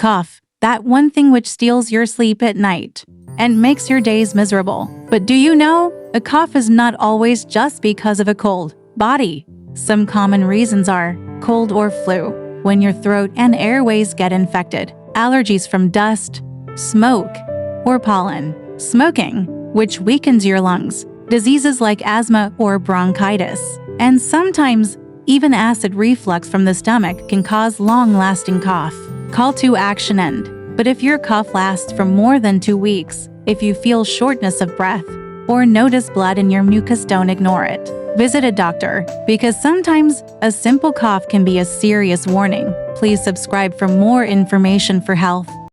Cough, that one thing which steals your sleep at night and makes your days miserable. But do you know, a cough is not always just because of a cold body. Some common reasons are cold or flu, when your throat and airways get infected, allergies from dust, smoke, or pollen, smoking, which weakens your lungs, diseases like asthma or bronchitis, and sometimes even acid reflux from the stomach can cause long-lasting cough. Call to action end. But if your cough lasts for more than 2 weeks, if you feel shortness of breath, or notice blood in your mucus, don't ignore it. Visit a doctor, because sometimes a simple cough can be a serious warning. Please subscribe for more information for health